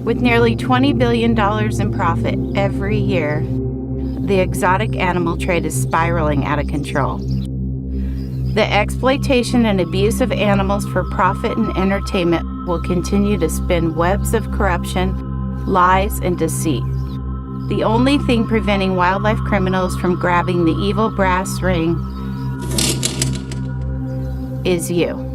With nearly $20 billion in profit every year, the exotic animal trade is spiraling out of control. The exploitation and abuse of animals for profit and entertainment will continue to spin webs of corruption, lies, and deceit. The only thing preventing wildlife criminals from grabbing the evil brass ring is you.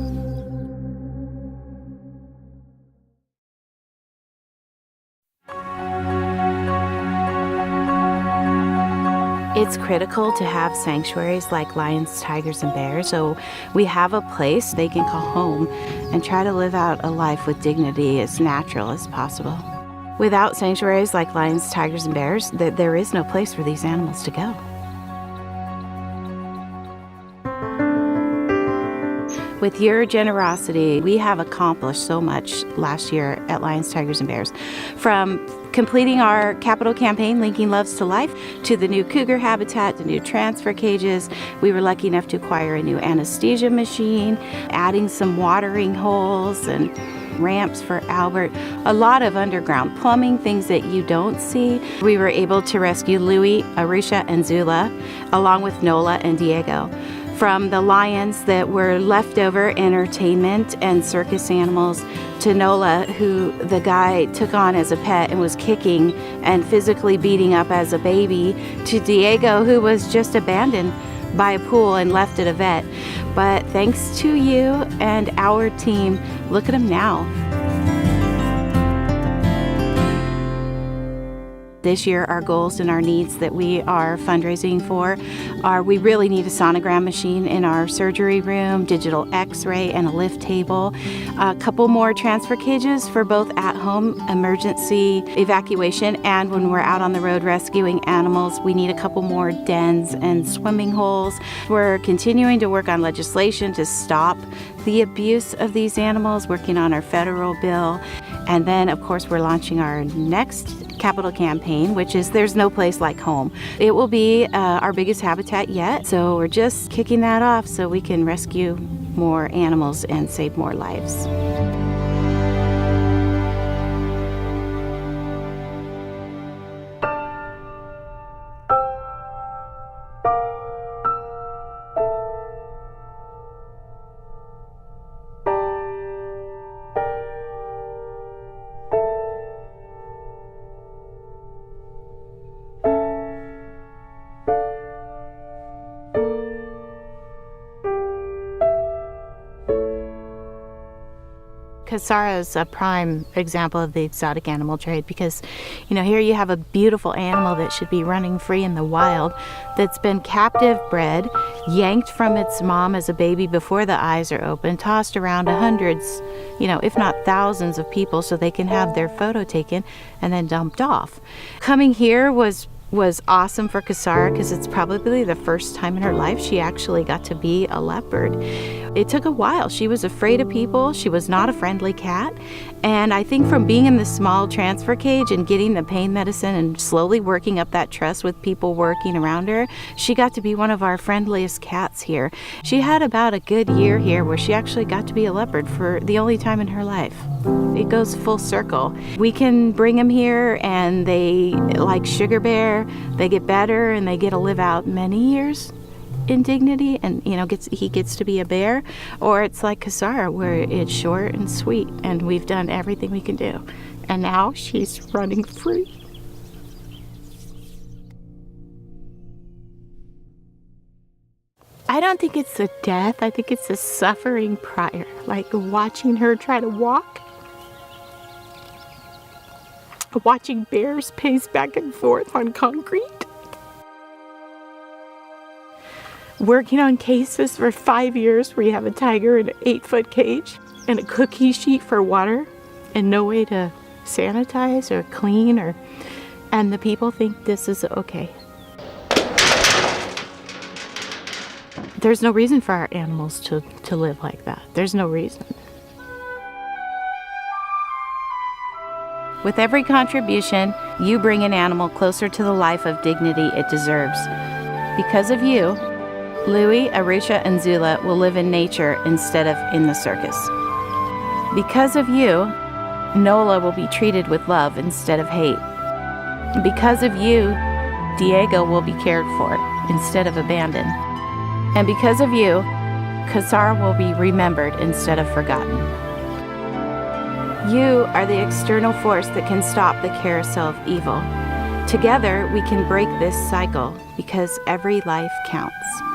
It's critical to have sanctuaries like lions, tigers, and bears, so we have a place they can call home and try to live out a life with dignity as natural as possible. Without sanctuaries like lions, tigers, and bears, there is no place for these animals to go. With your generosity, we have accomplished so much last year at Lions, Tigers, and Bears. From completing our capital campaign, Linking Loves to Life, to the new cougar habitat, the new transfer cages. We were lucky enough to acquire a new anesthesia machine, adding some watering holes and ramps for Albert, a lot of underground plumbing, things that you don't see. We were able to rescue Louie, Arusha, and Zula, along with Nola and Diego, from the lions that were leftover entertainment and circus animals, to Nola, who the guy took on as a pet and was kicking and physically beating up as a baby, to Diego, who was just abandoned by a pool and left at a vet. But thanks to you and our team, look at him now. This year, our goals and our needs that we are fundraising for are, we really need a sonogram machine in our surgery room, digital x-ray, and a lift table. A couple more transfer cages for both at-home emergency evacuation and when we're out on the road rescuing animals. We need a couple more dens and swimming holes. We're continuing to work on legislation to stop the abuse of these animals, working on our federal bill. And then, of course, we're launching our next capital campaign, which is There's No Place Like Home. It will be our biggest habitat yet, so we're just kicking that off so we can rescue more animals and save more lives. Kasara is a prime example of the exotic animal trade because, you know, here you have a beautiful animal that should be running free in the wild that's been captive bred, yanked from its mom as a baby before the eyes are open, tossed around to hundreds, you know, if not thousands of people so they can have their photo taken and then dumped off. Coming here was awesome for Kasara because it's probably the first time in her life she actually got to be a leopard. It took a while. She was afraid of people. She was not a friendly cat. And I think from being in the small transfer cage and getting the pain medicine and slowly working up that trust with people working around her, she got to be one of our friendliest cats here. She had about a good year here where she actually got to be a leopard for the only time in her life. It goes full circle. We can bring them here and they, like Sugar Bear, they get better and they get to live out many years in dignity and, you know, he gets to be a bear. Or it's like Kasara where it's short and sweet and we've done everything we can do. And now she's running free. I don't think it's a death. I think it's a suffering prior, like watching her try to walk. Watching bears pace back and forth on concrete. Working on cases for 5 years where you have a tiger in an 8-foot cage and a cookie sheet for water and no way to sanitize or clean and the people think this is okay. There's no reason for our animals to live like that. There's no reason. With every contribution, you bring an animal closer to the life of dignity it deserves. Because of you, Louie, Arusha, and Zula will live in nature instead of in the circus. Because of you, Nola will be treated with love instead of hate. Because of you, Diego will be cared for instead of abandoned. And because of you, Kasar will be remembered instead of forgotten. You are the external force that can stop the carousel of evil. Together, we can break this cycle because every life counts.